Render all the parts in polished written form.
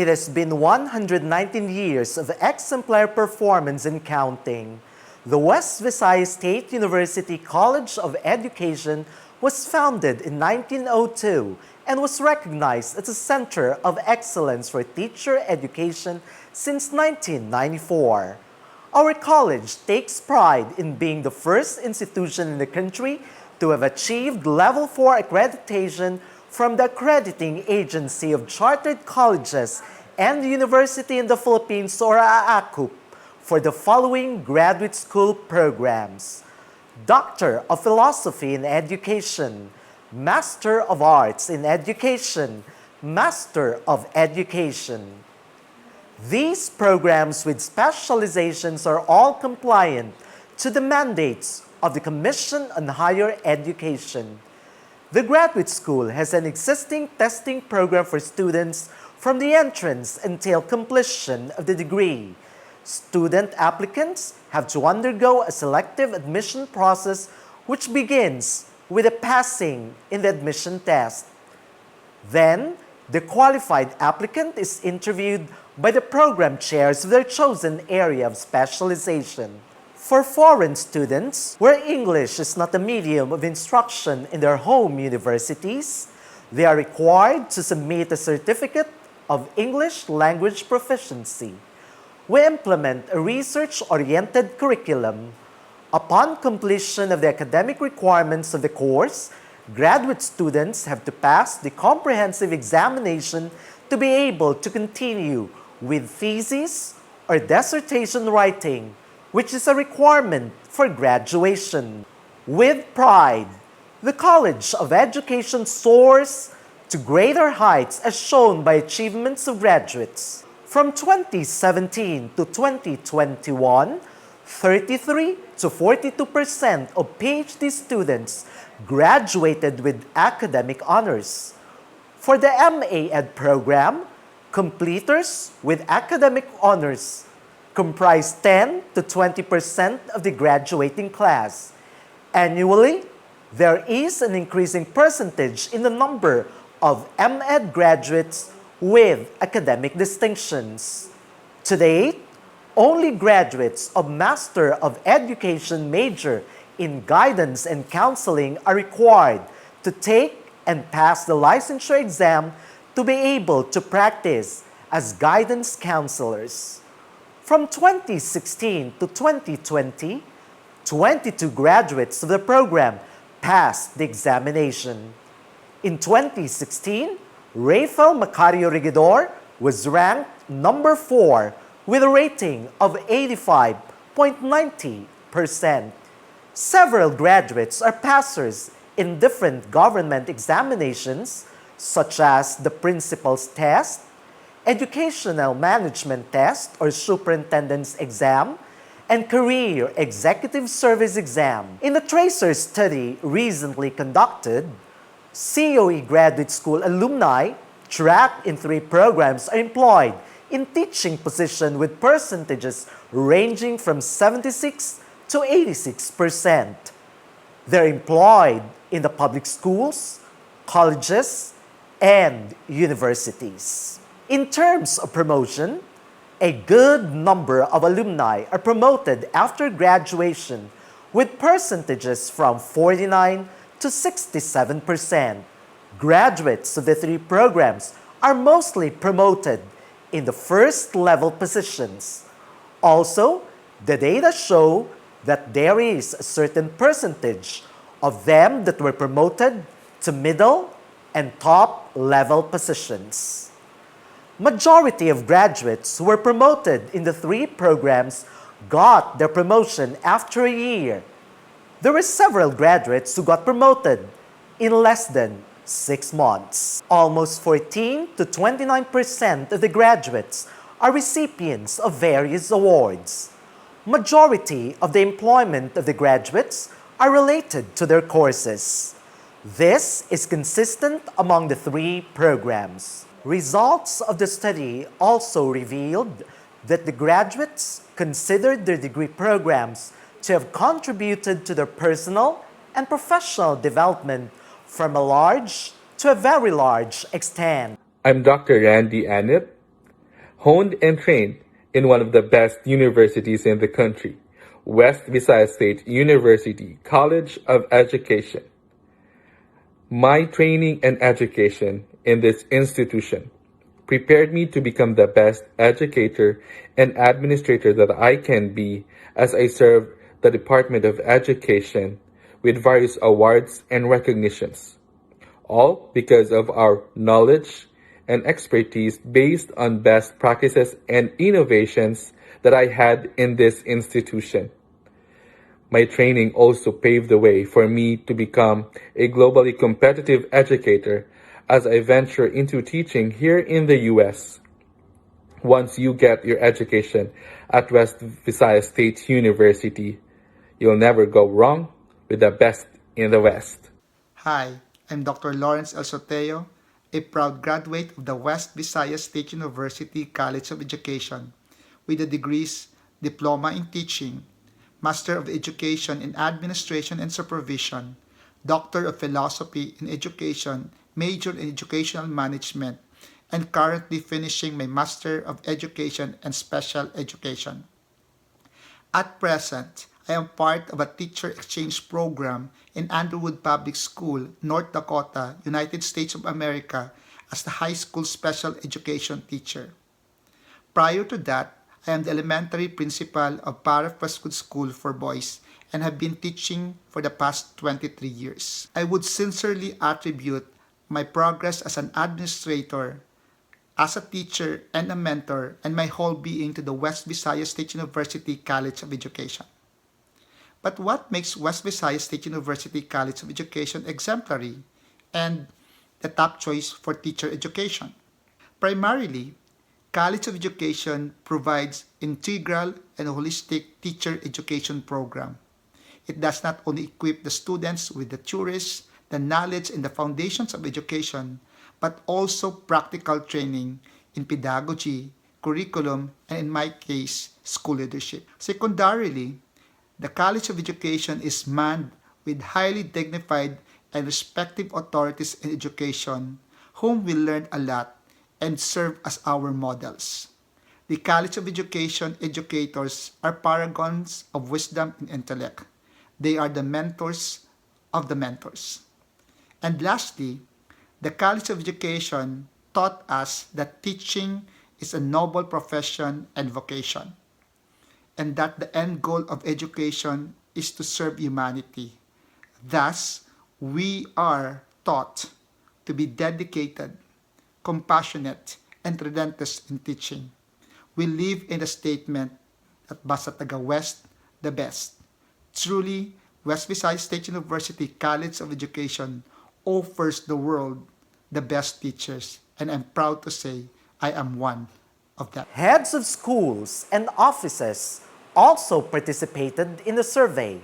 It has been 119 years of exemplary performance and counting. The West Visayas State University College of Education was founded in 1902 and was recognized as a center of excellence for teacher education since 1994. Our college takes pride in being the first institution in the country to have achieved Level 4 accreditation from the Accrediting Agency of Chartered Colleges and University in the Philippines, or AACUP, for the following graduate school programs: Doctor of Philosophy in Education, Master of Arts in Education, Master of Education. These programs with specializations are all compliant to the mandates of the Commission on Higher Education. The graduate school has an existing testing program for students from the entrance until completion of the degree. Student applicants have to undergo a selective admission process which begins with a passing in the admission test. Then, the qualified applicant is interviewed by the program chairs of their chosen area of specialization. For foreign students, where English is not a medium of instruction in their home universities, they are required to submit a certificate of English language proficiency. We implement a research-oriented curriculum. Upon completion of the academic requirements of the course, graduate students have to pass the comprehensive examination to be able to continue with thesis or dissertation writing, which is a requirement for graduation. With pride, the College of Education soars to greater heights as shown by achievements of graduates. From 2017 to 2021, 33 to 42% of PhD students graduated with academic honors. For the MA Ed program, completers with academic honors comprise 10 to 20% of the graduating class. Annually, there is an increasing percentage in the number of MEd graduates with academic distinctions. To date, only graduates of Master of Education major in guidance and counseling are required to take and pass the licensure exam to be able to practice as guidance counselors. From 2016 to 2020, 22 graduates of the program passed the examination. In 2016, Rafael Macario Regidor was ranked number 4 with a rating of 85.90%. Several graduates are passers in different government examinations such as the Principal's Test, Educational Management Test or Superintendent's Exam, and Career Executive Service Exam. In a tracer study recently conducted, COE graduate school alumni tracked in 3 programs are employed in teaching position with percentages ranging from 76 to 86%. They're employed in the public schools, colleges, and universities. In terms of promotion, a good number of alumni are promoted after graduation with percentages from 49 to 67%. Graduates of the 3 programs are mostly promoted in the first level positions. Also, the data show that there is a certain percentage of them that were promoted to middle and top level positions. Majority of graduates who were promoted in the 3 programs got their promotion after a year. There were several graduates who got promoted in less than 6 months. Almost 14 to 29% of the graduates are recipients of various awards. Majority of the employment of the graduates are related to their courses. This is consistent among the 3 programs. Results of the study also revealed that the graduates considered their degree programs to have contributed to their personal and professional development from a large to a very large extent. I'm Dr. Randy Anip, honed and trained in one of the best universities in the country, West Visayas State University College of Education. My training and education in this institution prepared me to become the best educator and administrator that I can be as I served the Department of Education with various awards and recognitions, all because of our knowledge and expertise based on best practices and innovations that I had in this institution. My training also paved the way for me to become a globally competitive educator as I venture into teaching here in the U.S. Once you get your education at West Visayas State University, you'll never go wrong with the best in the West. Hi, I'm Dr. Lawrence El Soteo, a proud graduate of the West Visayas State University College of Education with the degrees Diploma in Teaching, Master of Education in Administration and Supervision, Doctor of Philosophy in Education, Major in Educational Management, and currently finishing my Master of Education and Special Education. At present, I am part of a teacher exchange program in Underwood Public School, North Dakota, United States of America, as the high school special education teacher. Prior to that, I am the elementary principal of Para-Preschool School for Boys and have been teaching for the past 23 years. I would sincerely attribute my progress as an administrator, as a teacher and a mentor, and my whole being to the West Visayas State University College of Education. But what makes West Visayas State University College of Education exemplary and the top choice for teacher education? Primarily, College of Education provides integral and holistic teacher education program. It does not only equip the students with the theories, the knowledge, and the foundations of education, but also practical training in pedagogy, curriculum, and in my case, school leadership. Secondarily, the College of Education is manned with highly dignified and respected authorities in education, whom will learn a lot and serve as our models. The College of Education educators are paragons of wisdom and intellect. They are the mentors of the mentors. And lastly, the College of Education taught us that teaching is a noble profession and vocation, and that the end goal of education is to serve humanity. Thus, we are taught to be dedicated, compassionate, and relentless in teaching. We live in a statement that basta taga West, the best. Truly, West Visayas State University College of Education offers the world the best teachers, and I'm proud to say I am one of them. Heads of schools and offices also participated in the survey.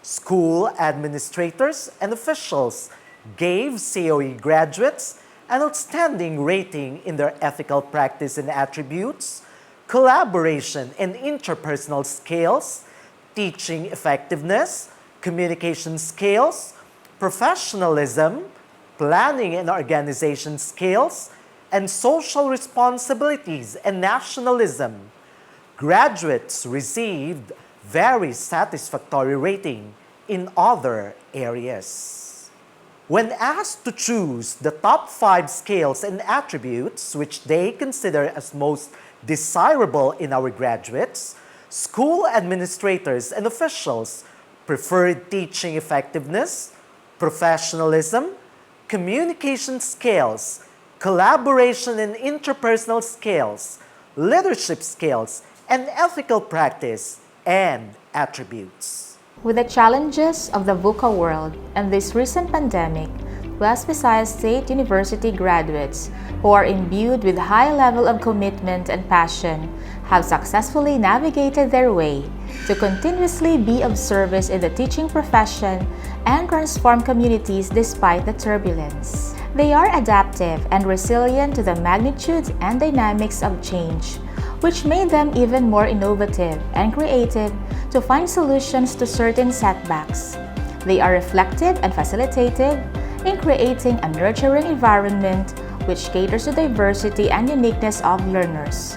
School administrators and officials gave COE graduates an outstanding rating in their ethical practice and attributes, collaboration and interpersonal skills, teaching effectiveness, communication skills, professionalism, planning and organization skills, and social responsibilities and nationalism. Graduates received very satisfactory rating in other areas. When asked to choose the top 5 skills and attributes which they consider as most desirable in our graduates, school administrators and officials preferred teaching effectiveness, professionalism, communication skills, collaboration and interpersonal skills, leadership skills, and ethical practice and attributes. With the challenges of the VUCA world and this recent pandemic, West Visayas State University graduates who are imbued with high level of commitment and passion have successfully navigated their way to continuously be of service in the teaching profession and transform communities despite the turbulence. They are adaptive and resilient to the magnitude and dynamics of change, which made them even more innovative and creative to find solutions to certain setbacks. They are reflective and facilitative in creating a nurturing environment which caters to diversity and uniqueness of learners.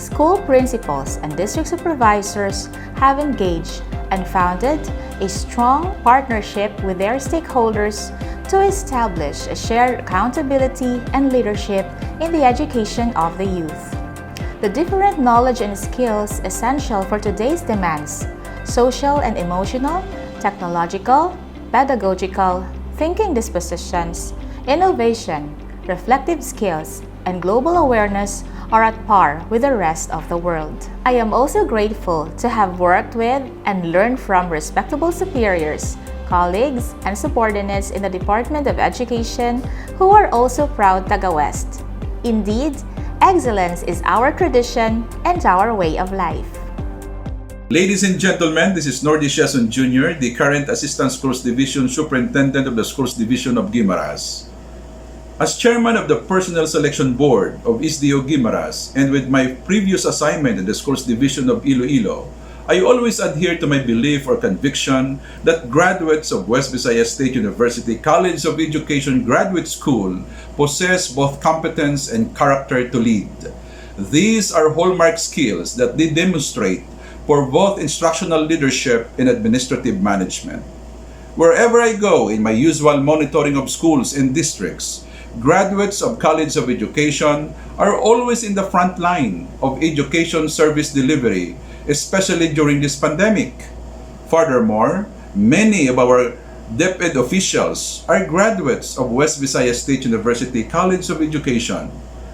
school principals and district supervisors have engaged and founded a strong partnership with their stakeholders to establish a shared accountability and leadership in the education of the youth. The different knowledge and skills essential for today's demands, social and emotional, technological, pedagogical, thinking dispositions, innovation, reflective skills, and global awareness are at par with the rest of the world. I am also grateful to have worked with and learned from respectable superiors, colleagues, and subordinates in the Department of Education who are also proud Taga-West. Indeed, excellence is our tradition and our way of life. Ladies and gentlemen, this is Nordy Shason Jr., the current Assistant Schools Division Superintendent of the Schools Division of Guimaras. As Chairman of the Personnel Selection Board of ISDO Guimaras and with my previous assignment in the Schools Division of Iloilo, I always adhere to my belief or conviction that graduates of West Visayas State University College of Education Graduate School possess both competence and character to lead. These are hallmark skills that they demonstrate for both instructional leadership and administrative management. Wherever I go in my usual monitoring of schools and districts, graduates of College of Education are always in the front line of education service delivery, especially during this pandemic. Furthermore, many of our DepEd officials are graduates of West Visayas State University College of Education.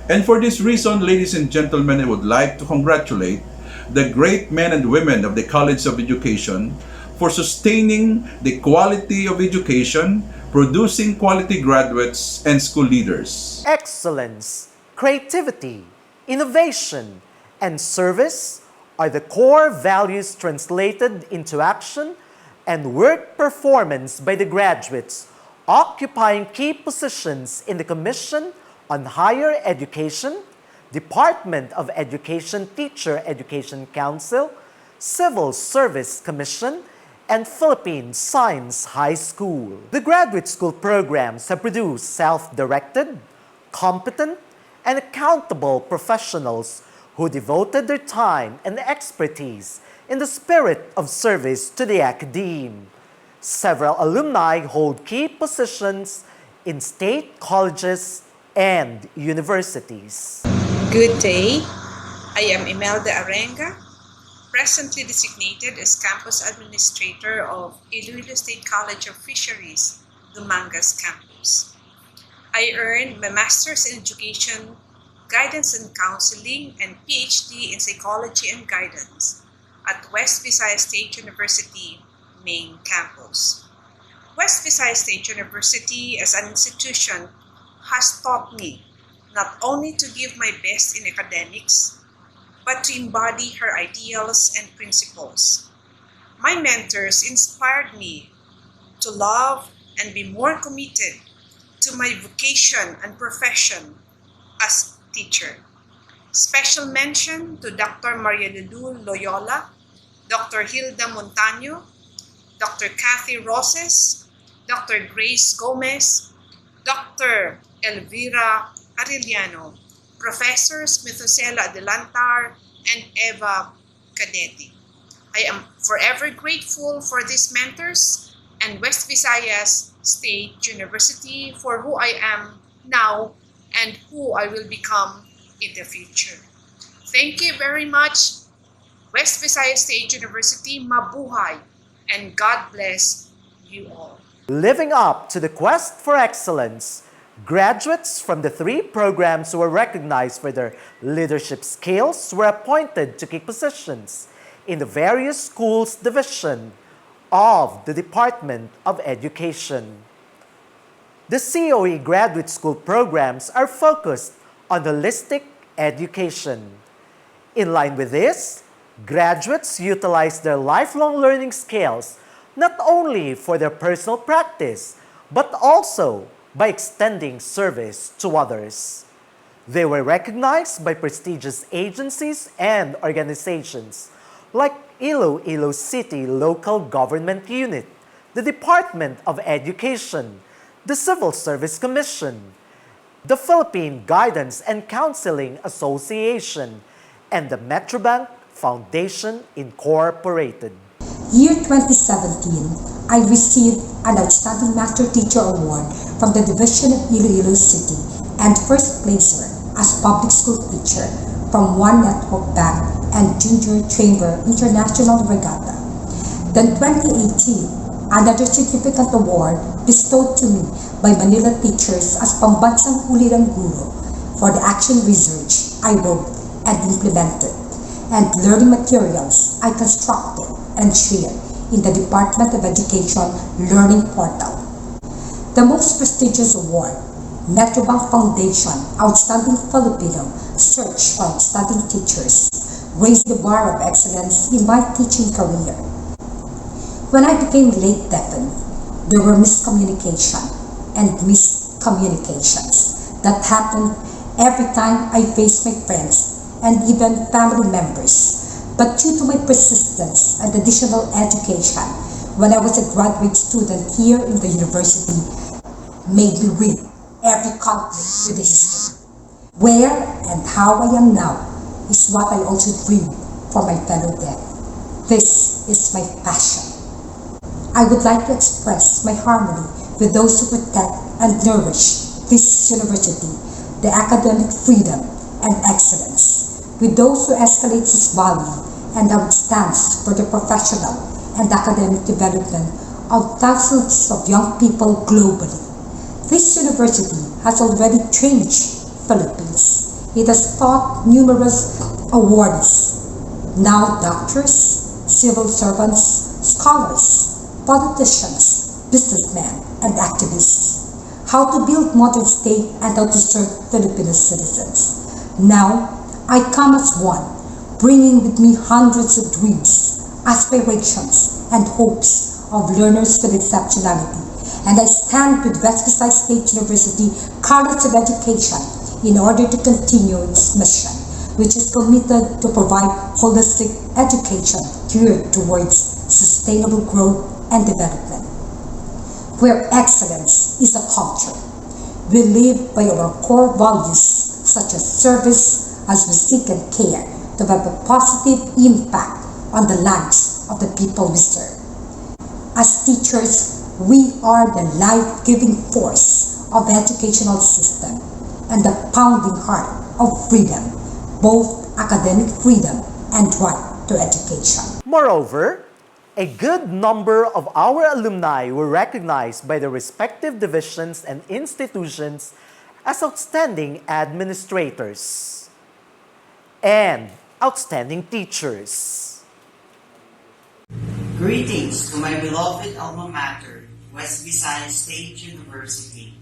And for this reason, ladies and gentlemen, I would like to congratulate the great men and women of the College of Education for sustaining the quality of education, producing quality graduates and school leaders. Excellence, creativity, innovation, and service are the core values translated into action and work performance by the graduates occupying key positions in the Commission on Higher Education, Department of Education Teacher Education Council, Civil Service Commission, and Philippine Science High School. The graduate school programs have produced self-directed, competent, and accountable professionals who devoted their time and expertise in the spirit of service to the academe. Several alumni hold key positions in state colleges and universities. Good day. I am Imelda Arenga, presently designated as Campus Administrator of Iloilo State College of Fisheries, Dumangas Campus. I earned my Master's in Education, Guidance and Counseling, and PhD in Psychology and Guidance at West Visayas State University, Main Campus. West Visayas State University as an institution has taught me not only to give my best in academics, but to embody her ideals and principles. My mentors inspired me to love and be more committed to my vocation and profession as teacher. Special mention to Dr. Maria Lulu Loyola, Dr. Hilda Montaño, Dr. Kathy Roses, Dr. Grace Gomez, Dr. Elvira Arellano, Professors Methuselah Adelantar and Eva Cadeti. I am forever grateful for these mentors and West Visayas State University for who I am now and who I will become in the future. Thank you very much, West Visayas State University, mabuhay, and God bless you all. Living up to the quest for excellence, graduates from the three programs who were recognized for their leadership skills were appointed to key positions in the various schools division of the Department of Education. The COE graduate school programs are focused on holistic education. In line with this, graduates utilize their lifelong learning skills not only for their personal practice, but also by extending service to others. They were recognized by prestigious agencies and organizations like Iloilo City Local Government Unit, the Department of Education, the Civil Service Commission, the Philippine Guidance and Counseling Association, and the Metrobank Foundation Incorporated. Year 2017, I received an Outstanding Master Teacher Award from the Division of Iloilo City and first placer as public school teacher from One Network Bank and Junior Chamber International Regatta. Then 2018, another significant award bestowed to me by Manila teachers as Pambansang Ulirang Guro for the action research I wrote and implemented, and learning materials I constructed and shared in the Department of Education Learning Portal. The most prestigious award, Metrobank Foundation Outstanding Filipino Search for Outstanding Teachers, raised the bar of excellence in my teaching career. When I became late deafened, there were miscommunication and miscommunications that happened every time I faced my friends and even family members. But due to my persistence and additional education, when I was a graduate student here in the university, made me win every conflict with the system. Where and how I am now is what I also dream for my fellow deaf. This is my passion. I would like to express my harmony with those who protect and nourish this university, the academic freedom and excellence, with those who escalate its value and outstands for the professional and academic development of thousands of young people globally. This university has already changed Philippines. It has taught numerous awardees, now doctors, civil servants, scholars, politicians, businessmen, and activists, how to build modern state and how to serve Filipino citizens. Now, I come as one, bringing with me hundreds of dreams, aspirations, and hopes of learners with exceptionality. And I stand with West Visayas State University College of Education in order to continue its mission, which is committed to provide holistic education geared towards sustainable growth and development, where excellence is a culture. We live by our core values such as service as we seek and care to have a positive impact on the lives of the people we serve. As teachers, we are the life-giving force of the educational system and the pounding heart of freedom, both academic freedom and right to education. Moreover, a good number of our alumni were recognized by their respective divisions and institutions as outstanding administrators and outstanding teachers. Greetings to my beloved alma mater, West Visayas State University,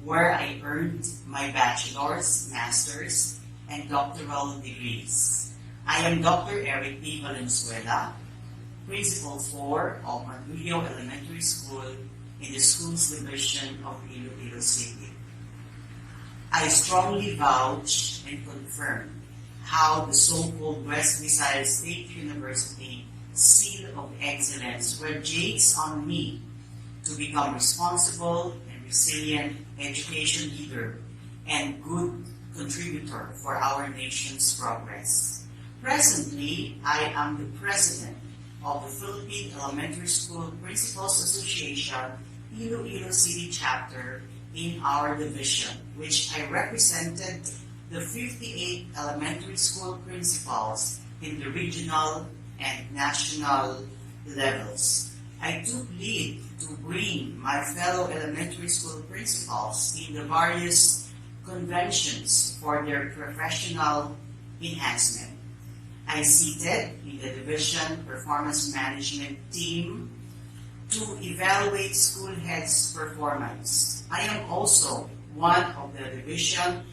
where I earned my bachelor's, master's, and doctoral degrees. I am Dr. Eric P. Valenzuela, Principal 4 of Martulio Elementary School in the Schools Division of Iloilo City. I strongly vouch and confirm how the so-called West Visayas State University Seal of Excellence radiates on me to become responsible and resilient education leader and good contributor for our nation's progress. Presently, I am the president of the Philippine Elementary School Principals Association Iloilo City Chapter in our division, which I represented the 58 elementary school principals in the regional and national levels. I took lead to bring my fellow elementary school principals in the various conventions for their professional enhancement. I seated in the division performance management team to evaluate school heads' performance. I am also one of the division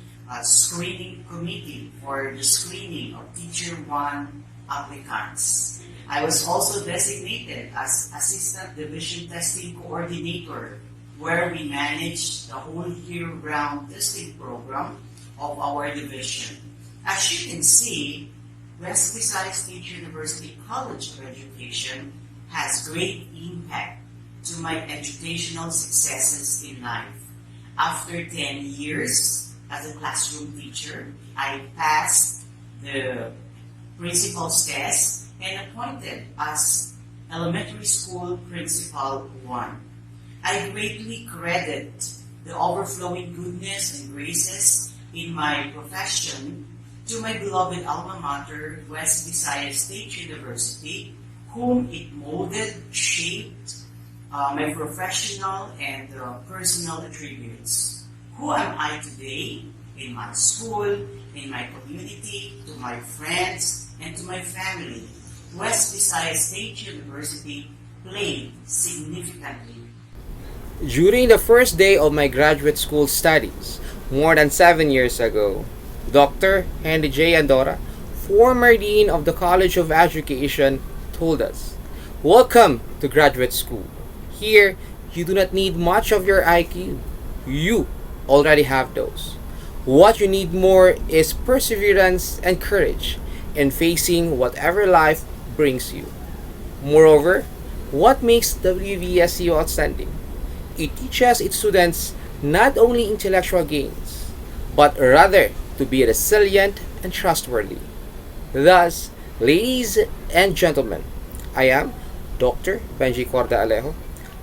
screening committee for the screening of Teacher 1 applicants. I was also designated as Assistant Division Testing Coordinator, where we manage the whole year-round testing program of our division. As you can see, West Visayas State University College of Education has great impact to my educational successes in life. After 10 years as a classroom teacher, I passed the principal's test, and appointed as elementary school principal 1. I greatly credit the overflowing goodness and graces in my profession to my beloved alma mater, West Visayas State University, whom it molded, shaped my professional and personal attributes. Who am I today in my school, in my community, to my friends, and to my family? West Visayas State University played significantly. During the first day of my graduate school studies, more than 7 years ago, Dr. Henry J. Andorra, former Dean of the College of Education, told us, "Welcome to graduate school. Here, you do not need much of your IQ. You already have those. What you need more is perseverance and courage in facing whatever life brings you." Moreover, what makes WVSU outstanding? It teaches its students not only intellectual gains, but rather to be resilient and trustworthy. Thus, ladies and gentlemen, I am Dr. Benji Corda Alejo,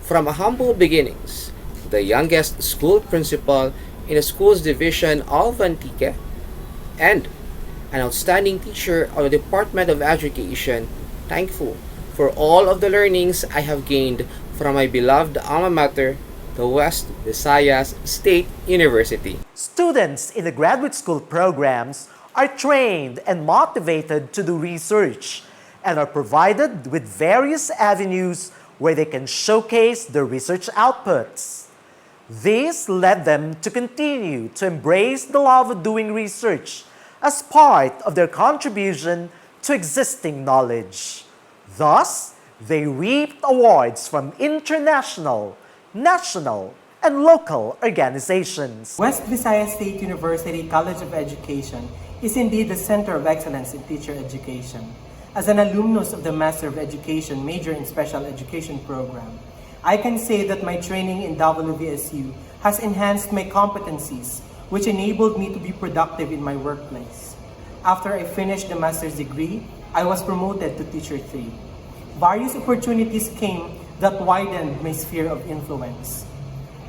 from humble beginnings, the youngest school principal in the school's division of Antique, and an outstanding teacher of the Department of Education, thankful for all of the learnings I have gained from my beloved alma mater, the West Visayas State University. Students in the graduate school programs are trained and motivated to do research and are provided with various avenues where they can showcase their research outputs. This led them to continue to embrace the love of doing research as part of their contribution to existing knowledge. Thus, they reaped awards from international, national, and local organizations. West Visayas State University College of Education is indeed the center of excellence in teacher education. As an alumnus of the Master of Education major in Special Education program, I can say that my training in WVSU has enhanced my competencies, which enabled me to be productive in my workplace. After I finished the master's degree, I was promoted to Teacher 3. Various opportunities came that widened my sphere of influence.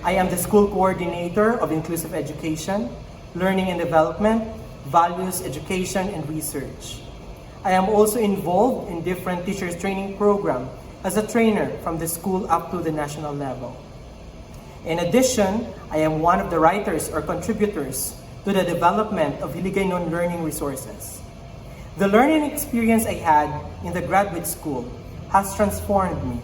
I am the school coordinator of inclusive education, learning and development, values, education, and research. I am also involved in different teachers training programs as a trainer from the school up to the national level. In addition, I am one of the writers or contributors to the development of Hiligaynon learning resources. The learning experience I had in the graduate school has transformed me.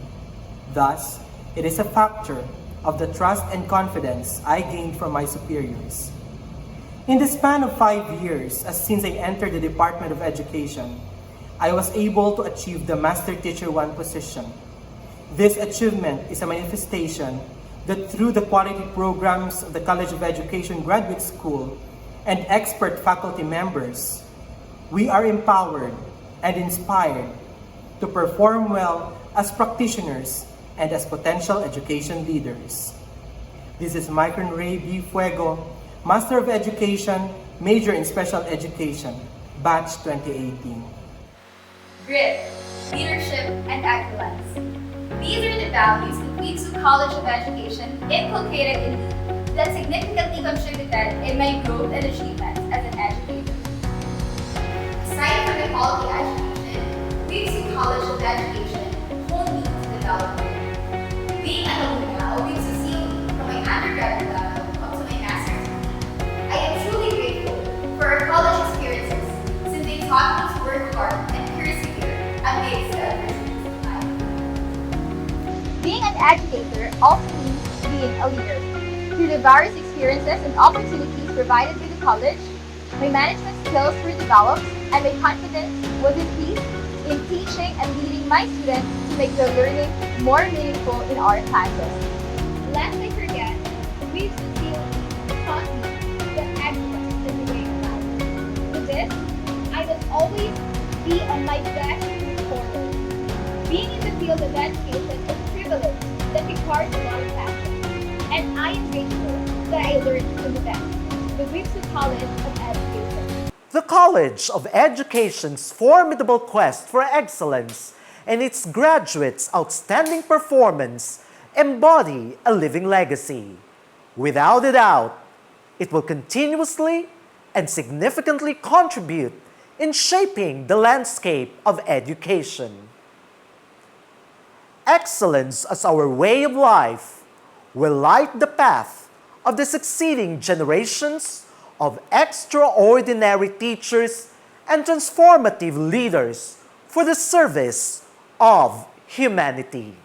Thus, it is a factor of the trust and confidence I gained from my superiors. In the span of 5 years, since I entered the Department of Education, I was able to achieve the Master Teacher 1 position. This achievement is a manifestation that through the quality programs of the College of Education Graduate School and expert faculty members, we are empowered and inspired to perform well as practitioners and as potential education leaders. This is Micron Ray B. Fuego, Master of Education, Major in Special Education, Batch 2018. Grit, leadership, and excellence. These are the values that Weeksoo College of Education inculcated in me that significantly contributed in my growth and achievements as an educator. Aside from the quality education, Weeksoo College of Education honed me to development. Being an alumna of Weeksoo COE from my undergraduate level up to my master's degree, I am truly grateful for our college experiences since they taught me to work hard and persevere amidst the adversities of life. Being an educator also means being a leader. Through the various experiences and opportunities provided by the college, my management skills were developed and my confidence was increased in teaching and leading my students to make their learning more meaningful in our classes. Lest I forget, Weeksoo COE taught me that excellence is the way of life. To this, I must always be on my best foot forward. Being in the field of education is a privilege that requires a lot of passion. And I am grateful that I learned from the best, the Weeksoo College of Education. The College of Education's formidable quest for excellence and its graduates' outstanding performance embody a living legacy. Without a doubt, it will continuously and significantly contribute in shaping the landscape of education. Excellence as our way of life will light the path of the succeeding generations of extraordinary teachers and transformative leaders for the service of humanity.